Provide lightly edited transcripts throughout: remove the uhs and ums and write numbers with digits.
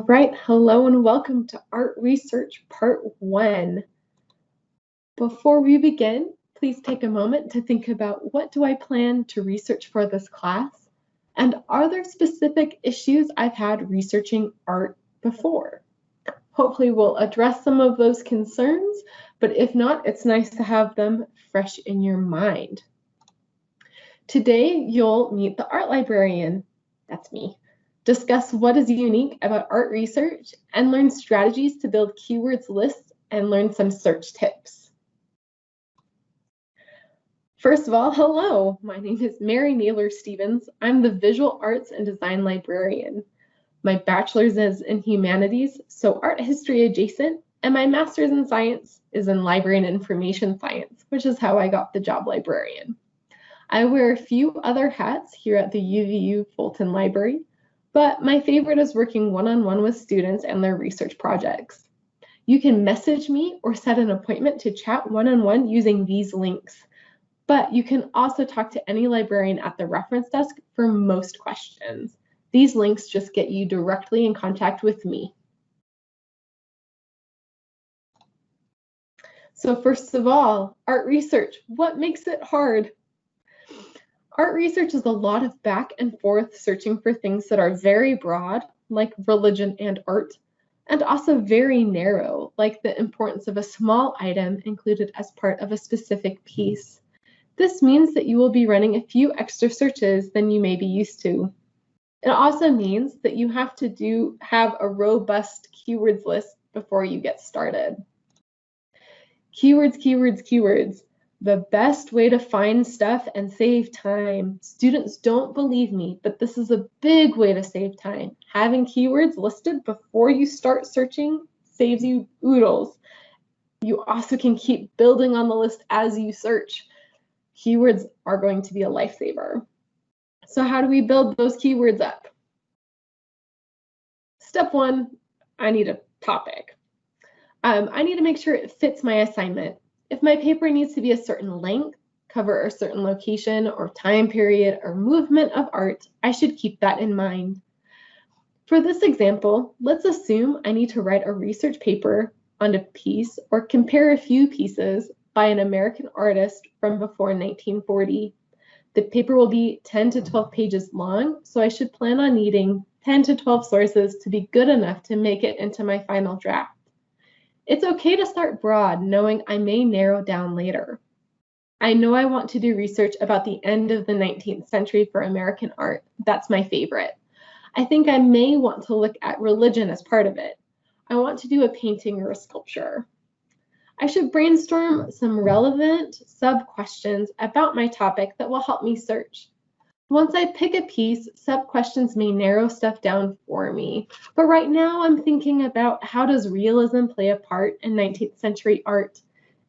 right, hello and welcome to Art Research Part 1. Before we begin, please take a moment to think about what do I plan to research for this class, and are there specific issues I've had researching art before? Hopefully we'll address some of those concerns, but if not, it's nice to have them fresh in your mind. Today, you'll meet the art librarian, that's me, discuss what is unique about art research, and learn strategies to build keywords lists and learn some search tips. First of all, hello, my name is Mary Naylor Stevens. I'm the Visual Arts and Design Librarian. My bachelor's is in humanities, so art history adjacent, and my master's in science is in library and information science, which is how I got the job librarian. I wear a few other hats here at the UVU Fulton Library, but my favorite is working one-on-one with students and their research projects. You can message me or set an appointment to chat one-on-one using these links, but you can also talk to any librarian at the reference desk for most questions. These links just get you directly in contact with me. So first of all, art research, what makes it hard? Art research is a lot of back and forth searching for things that are very broad, like religion and art, and also very narrow, like the importance of a small item included as part of a specific piece. This means that you will be running a few extra searches than you may be used to. It also means that you have to have a robust keywords list before you get started. Keywords, keywords, keywords. The best way to find stuff and save time. Students don't believe me, but this is a big way to save time. Having keywords listed before you start searching saves you oodles. You also can keep building on the list as you search. Keywords are going to be a lifesaver. So how do we build those keywords up? Step one, I need a topic. I need to make sure it fits my assignment. If my paper needs to be a certain length, cover a certain location or time period or movement of art, I should keep that in mind. For this example, let's assume I need to write a research paper on a piece or compare a few pieces by an American artist from before 1940. The paper will be 10 to 12 pages long, so I should plan on needing 10 to 12 sources to be good enough to make it into my final draft. It's okay to start broad, knowing I may narrow down later. I know I want to do research about the end of the 19th century for American art. That's my favorite. I think I may want to look at religion as part of it. I want to do a painting or a sculpture. I should brainstorm some relevant sub-questions about my topic that will help me search. Once I pick a piece, sub-questions may narrow stuff down for me. But right now I'm thinking about how does realism play a part in 19th century art?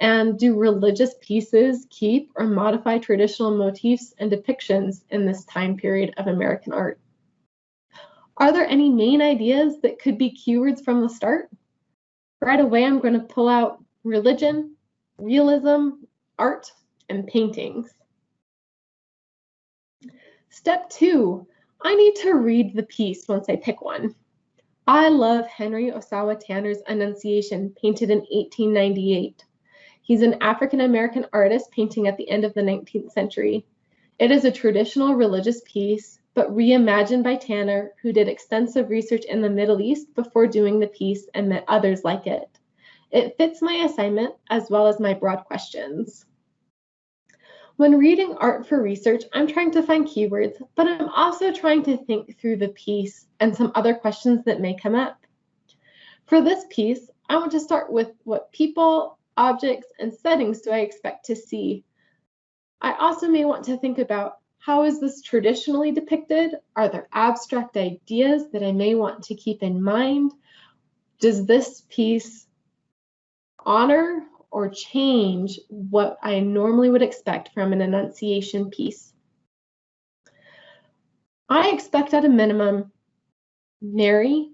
And do religious pieces keep or modify traditional motifs and depictions in this time period of American art? Are there any main ideas that could be keywords from the start? Right away, I'm going to pull out religion, realism, art, and paintings. Step 2, I need to read the piece once I pick one. I love Henry Ossawa Tanner's Annunciation, painted in 1898. He's an African-American artist painting at the end of the 19th century. It is a traditional religious piece, but reimagined by Tanner, who did extensive research in the Middle East before doing the piece and met others like it. It fits my assignment as well as my broad questions. When reading art for research, I'm trying to find keywords, but I'm also trying to think through the piece and some other questions that may come up. For this piece, I want to start with what people, objects, and settings do I expect to see. I also may want to think about how is this traditionally depicted? Are there abstract ideas that I may want to keep in mind? Does this piece honor or change what I normally would expect from an Annunciation piece? I expect at a minimum Mary,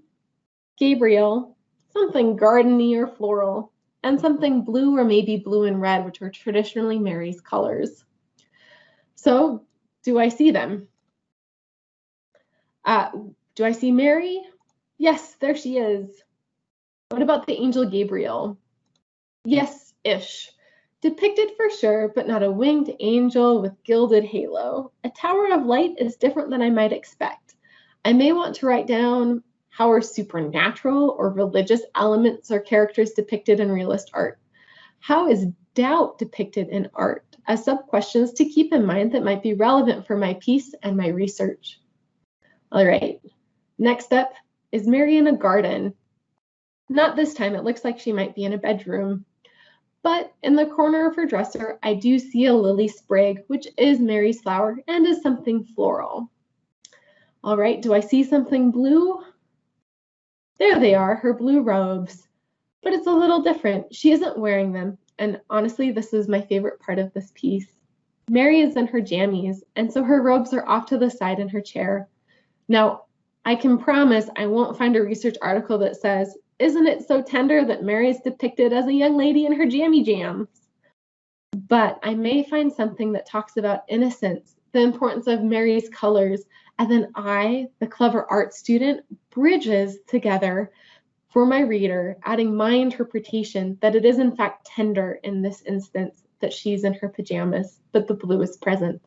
Gabriel, something gardeny or floral, and something blue or maybe blue and red, which are traditionally Mary's colors. So, do I see them? Do I see Mary? Yes, there she is. What about the angel Gabriel? Yes-ish. Depicted for sure, but not a winged angel with gilded halo. A tower of light is different than I might expect. I may want to write down how are supernatural or religious elements or characters depicted in realist art? How is doubt depicted in art? As sub-questions to keep in mind that might be relevant for my piece and my research. All right, next up is Mary in a garden. Not this time, it looks like she might be in a bedroom. But in the corner of her dresser, I do see a lily sprig, which is Mary's flower and is something floral. All right, do I see something blue? There they are, her blue robes. But it's a little different. She isn't wearing them. And honestly, this is my favorite part of this piece. Mary is in her jammies, and so her robes are off to the side in her chair. Now, I can promise I won't find a research article that says, "Isn't it so tender that Mary is depicted as a young lady in her jammy jams?" But I may find something that talks about innocence, the importance of Mary's colors, and then I, the clever art student, bridges together for my reader, adding my interpretation that it is in fact tender in this instance that she's in her pajamas, but the blue is present.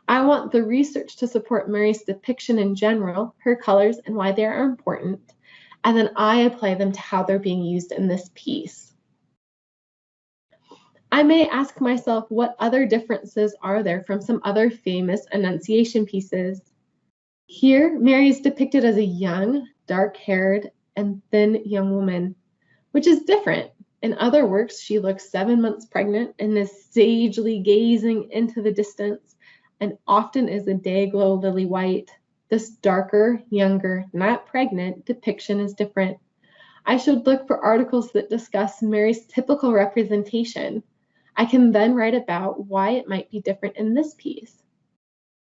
I want the research to support Mary's depiction in general, her colors, and why they are important, and then I apply them to how they're being used in this piece. I may ask myself what other differences are there from some other famous Annunciation pieces. Here, Mary is depicted as a young, dark-haired, and thin young woman, which is different. In other works, she looks 7 months pregnant and is sagely gazing into the distance, and often is a day-glow lily white. This darker, younger, not pregnant depiction is different. I should look for articles that discuss Mary's typical representation. I can then write about why it might be different in this piece.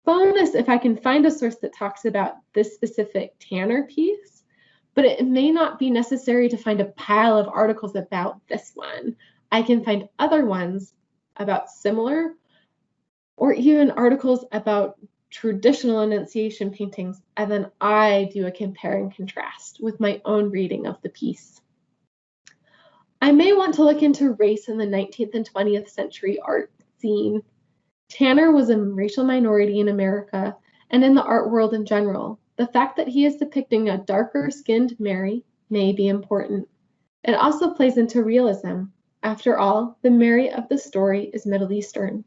Bonus if I can find a source that talks about this specific Tanner piece, but it may not be necessary to find a pile of articles about this one. I can find other ones about similar, or even articles about traditional Annunciation paintings, and then I do a compare and contrast with my own reading of the piece. I may want to look into race in the 19th and 20th century art scene. Tanner was a racial minority in America and in the art world in general. The fact that he is depicting a darker-skinned Mary may be important. It also plays into realism. After all, the Mary of the story is Middle Eastern.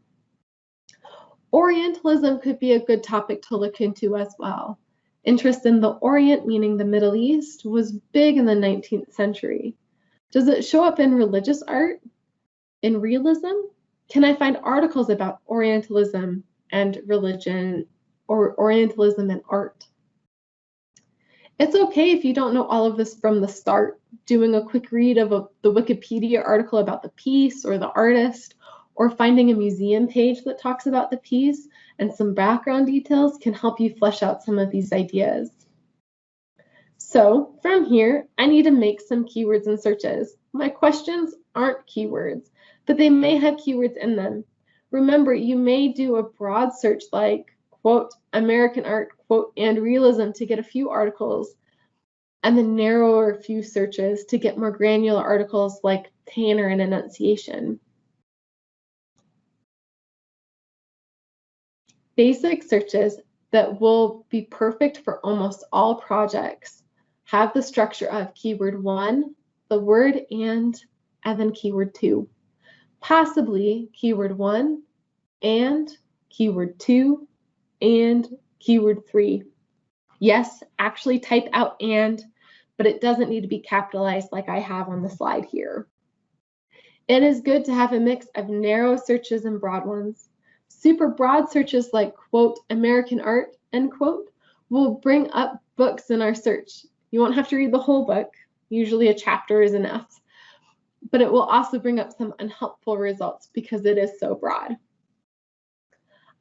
Orientalism could be a good topic to look into as well. Interest in the Orient, meaning the Middle East, was big in the 19th century. Does it show up in religious art? In realism? Can I find articles about Orientalism and religion, or Orientalism and art? It's okay if you don't know all of this from the start. Doing a quick read of the Wikipedia article about the piece or the artist, or finding a museum page that talks about the piece and some background details can help you flesh out some of these ideas. So from here, I need to make some keywords and searches. My questions aren't keywords, but they may have keywords in them. Remember, you may do a broad search like, quote, American art, quote, and realism to get a few articles, and then narrower a few searches to get more granular articles like Tanner and Annunciation. Basic searches that will be perfect for almost all projects have the structure of keyword 1, the word and then keyword 2. Possibly keyword 1 and keyword 2 and keyword 3. Yes, actually type out and, but it doesn't need to be capitalized like I have on the slide here. It is good to have a mix of narrow searches and broad ones. Super broad searches like, quote, American art, end quote, will bring up books in our search. You won't have to read the whole book. Usually a chapter is enough. But it will also bring up some unhelpful results because it is so broad.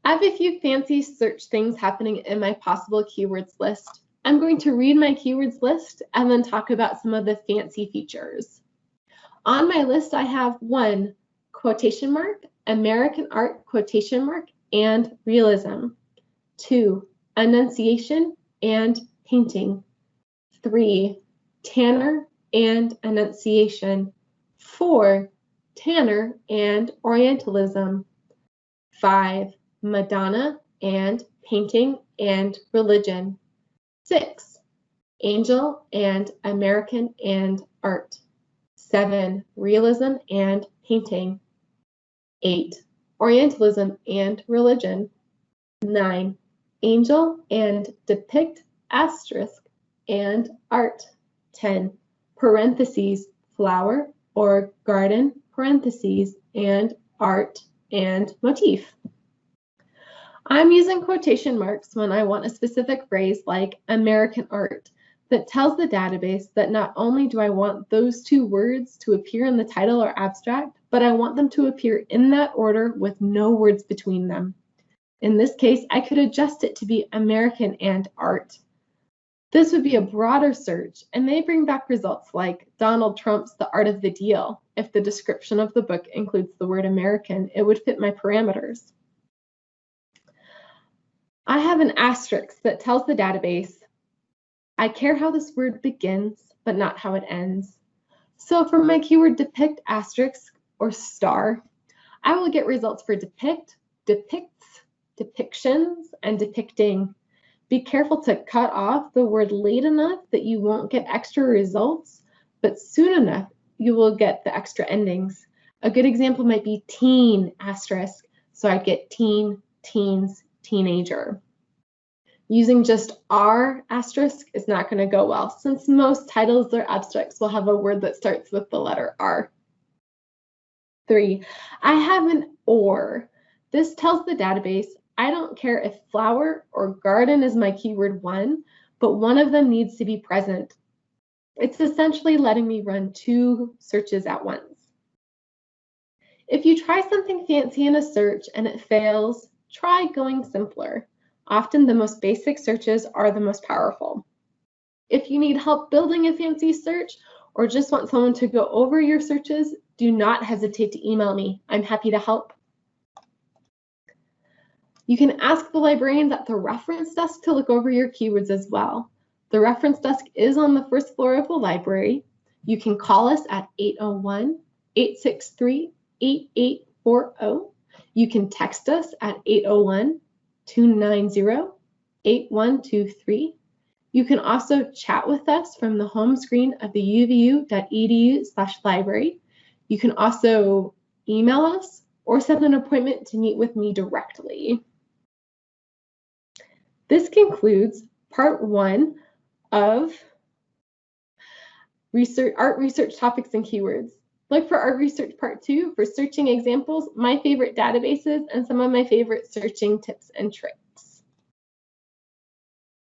I have a few fancy search things happening in my possible keywords list. I'm going to read my keywords list and then talk about some of the fancy features. On my list, I have 1, quotation mark, American art, quotation mark, and realism. 2, Annunciation and painting. 3, Tanner and Annunciation. 4. Tanner and Orientalism. 5. Madonna and Painting and Religion. 6. Angel and American and Art. 7. Realism and Painting. 8. Orientalism and Religion. 9. Angel and Depict asterisk and Art. 10. Parentheses, flower or garden, parentheses, and art and motif. I'm using quotation marks when I want a specific phrase like American art that tells the database that not only do I want those two words to appear in the title or abstract, but I want them to appear in that order with no words between them. In this case, I could adjust it to be American and art. This would be a broader search and may bring back results like Donald Trump's The Art of the Deal. If the description of the book includes the word American, it would fit my parameters. I have an asterisk that tells the database, I care how this word begins, but not how it ends. So for my keyword depict asterisk or star, I will get results for depict, depicts, depictions, and depicting. Be careful to cut off the word late enough that you won't get extra results, but soon enough you will get the extra endings. A good example might be teen asterisk, so I'd get teen, teens, teenager. Using just R asterisk is not going to go well, since most titles or abstracts will have a word that starts with the letter R. 3. I have an OR. This tells the database, I don't care if flower or garden is my keyword 1, but one of them needs to be present. It's essentially letting me run 2 searches at once. If you try something fancy in a search and it fails, try going simpler. Often the most basic searches are the most powerful. If you need help building a fancy search or just want someone to go over your searches, do not hesitate to email me. I'm happy to help. You can ask the librarians at the reference desk to look over your keywords as well. The reference desk is on the first floor of the library. You can call us at 801-863-8840. You can text us at 801-290-8123. You can also chat with us from the home screen of the uvu.edu/library. You can also email us or set an appointment to meet with me directly. This concludes part 1 of art research topics and keywords. Look for art research part 2 for searching examples, my favorite databases, and some of my favorite searching tips and tricks.